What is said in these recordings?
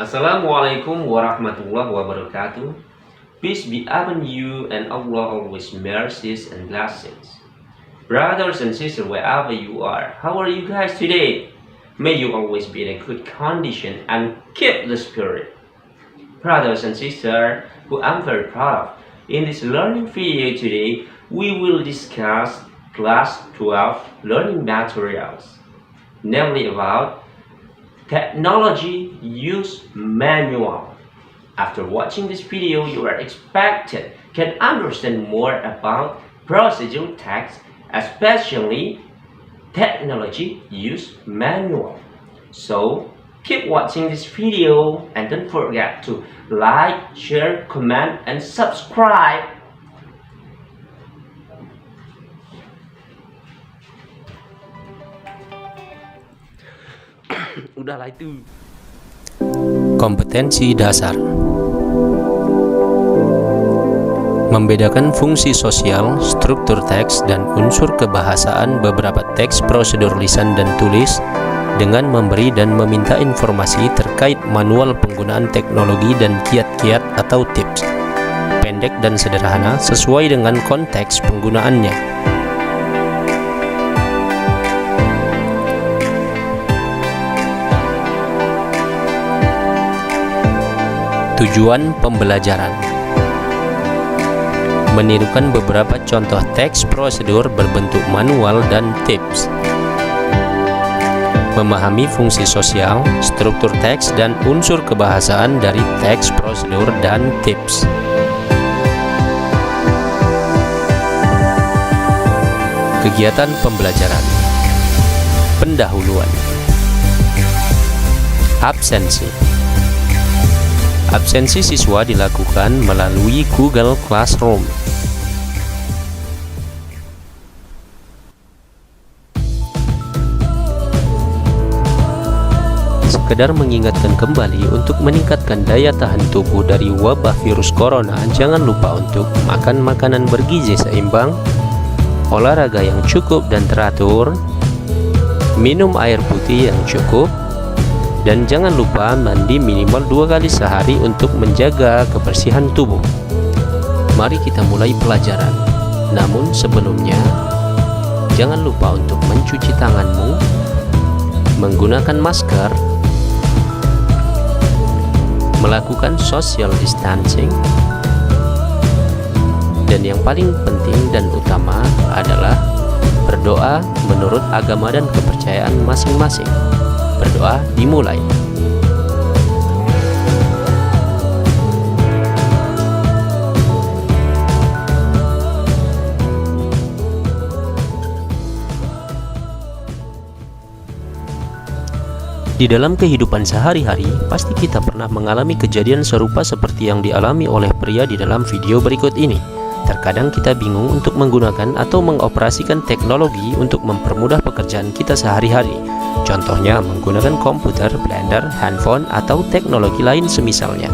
Assalamualaikum warahmatullahi wabarakatuh. Peace be upon you and Allah always mercies and blessings. Brothers and sisters, wherever you are, how are you guys today? May you always be in a good condition and keep the spirit. Brothers and sisters, who I'm very proud of, in this learning video today, we will discuss class 12 learning materials, namely about technology use manual. After watching this video, you are expected can understand more about procedural text, especially technology use manual. So keep watching this video and don't forget to like, share, comment, and subscribe. Udahlah itu. Kompetensi dasar. Membedakan fungsi sosial, struktur teks, dan unsur kebahasaan beberapa teks prosedur lisan dan tulis dengan memberi dan meminta informasi terkait manual penggunaan teknologi dan kiat-kiat atau tips. Pendek dan sederhana sesuai dengan konteks penggunaannya. Tujuan pembelajaran: menirukan beberapa contoh teks prosedur berbentuk manual dan tips, memahami fungsi sosial, struktur teks, dan unsur kebahasaan dari teks prosedur dan tips. Kegiatan pembelajaran. Pendahuluan. Absensi. Absensi siswa dilakukan melalui Google Classroom. Sekedar mengingatkan kembali untuk meningkatkan daya tahan tubuh dari wabah virus corona, jangan lupa untuk makan makanan bergizi seimbang, olahraga yang cukup dan teratur, minum air putih yang cukup, dan jangan lupa mandi minimal 2 kali sehari untuk menjaga kebersihan tubuh. Mari kita mulai pelajaran. Namun sebelumnya, jangan lupa untuk mencuci tanganmu, menggunakan masker, melakukan social distancing, dan yang paling penting dan utama adalah berdoa menurut agama dan kepercayaan masing-masing. Berdoa dimulai. Di dalam kehidupan sehari-hari, pasti kita pernah mengalami kejadian serupa seperti yang dialami oleh pria di dalam video berikut ini. Terkadang kita bingung untuk menggunakan atau mengoperasikan teknologi untuk mempermudah pekerjaan kita sehari-hari. Contohnya menggunakan komputer, blender, handphone, atau teknologi lain semisalnya.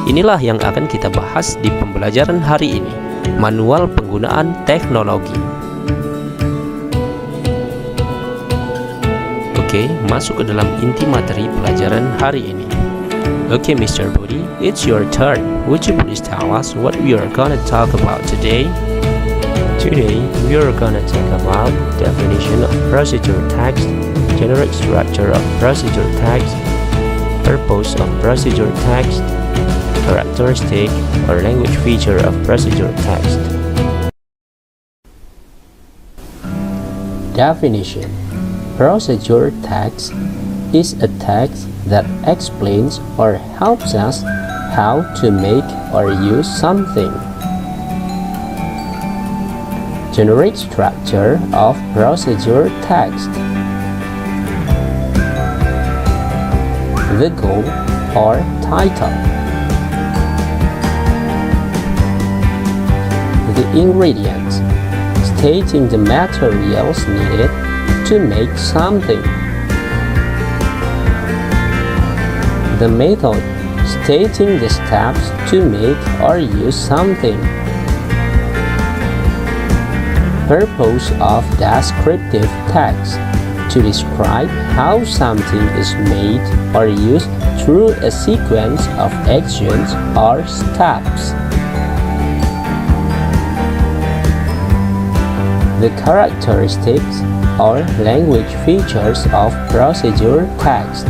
Inilah yang akan kita bahas di pembelajaran hari ini, manual penggunaan teknologi. Oke, masuk ke dalam inti materi pelajaran hari ini. Oke, Mr. Budi, it's your turn. Would you please tell us what we are gonna talk about today? Today, we are gonna talk about definition of procedure text, generic structure of procedure text, purpose of procedure text, characteristic or language feature of procedure text. Definition. Procedure text is a text that explains or helps us how to make or use something. Generic structure of procedure text. The goal or title. The ingredients, stating the materials needed to make something. The method, stating the steps to make or use something. Purpose of descriptive text, to describe how something is made or used through a sequence of actions or steps. The characteristics or language features of procedure text.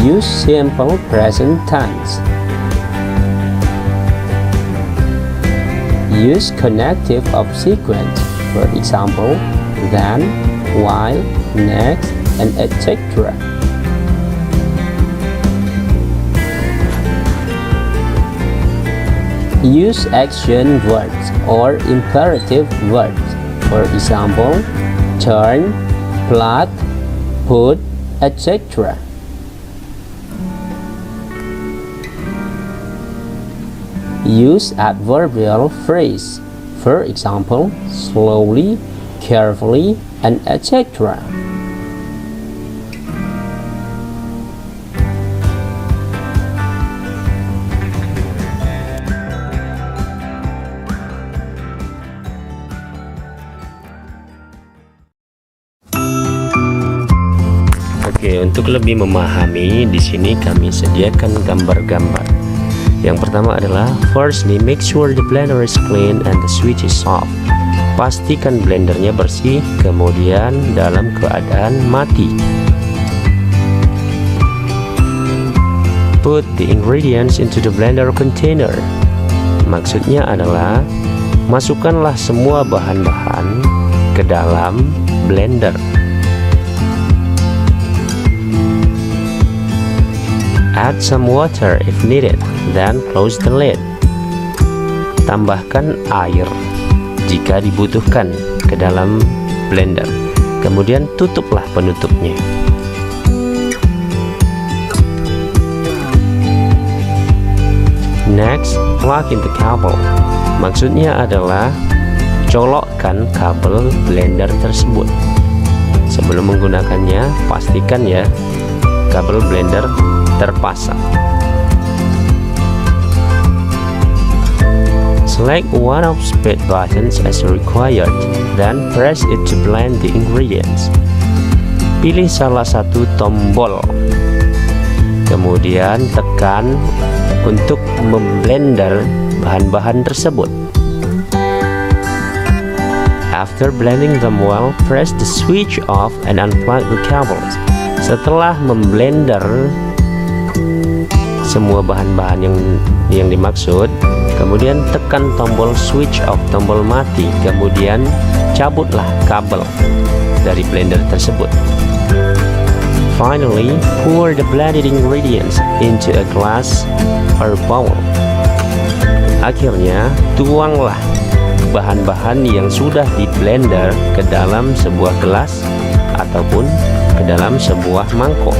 Use simple present tense. Use connective of sequence, for example, then, while, next, and etc. Use action words or imperative words, for example, turn, plug, put, etc. Use adverbial phrase, for example, slowly, carefully, and etc. Oke, untuk lebih memahami, di sini kami sediakan gambar-gambar. Yang pertama adalah, firstly, make sure the blender is clean and the switch is off. Pastikan blendernya bersih, kemudian dalam keadaan mati. Put the ingredients into the blender container. Maksudnya adalah, masukkanlah semua bahan-bahan ke dalam blender. Add some water if needed, then close the lid. Tambahkan air jika dibutuhkan ke dalam blender, kemudian tutuplah penutupnya. Next, plug in the cable. Maksudnya adalah colokkan kabel blender tersebut. Sebelum menggunakannya, pastikan ya kabel blender terpasang. Select one of speed buttons as required, then press it to blend the ingredients. Pilih salah satu tombol, kemudian tekan untuk memblender bahan-bahan tersebut. After blending them well, press the switch off and unplug the cables. Setelah memblender semua bahan-bahan yang dimaksud, kemudian tekan tombol switch off, tombol mati, kemudian cabutlah kabel dari blender tersebut. Finally, pour the blended ingredients into a glass or bowl. Akhirnya, tuanglah bahan-bahan yang sudah di blender ke dalam sebuah gelas ataupun ke dalam sebuah mangkok.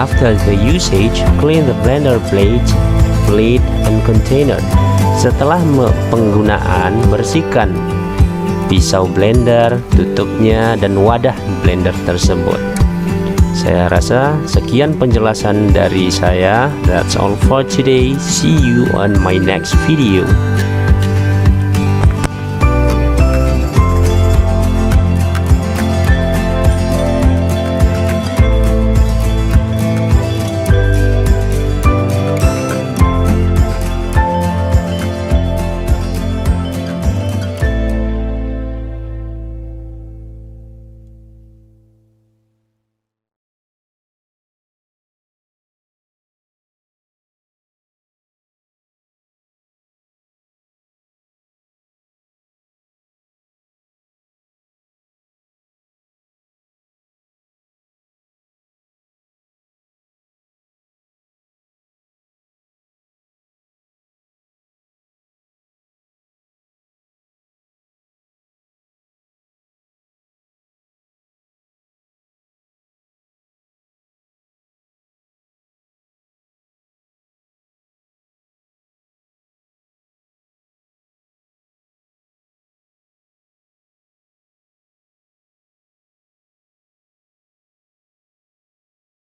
After the usage, clean the blender plate, lid, and container. Setelah penggunaan, bersihkan pisau blender, tutupnya, dan wadah blender tersebut. Saya rasa sekian penjelasan dari saya. That's all for today. See you on my next video.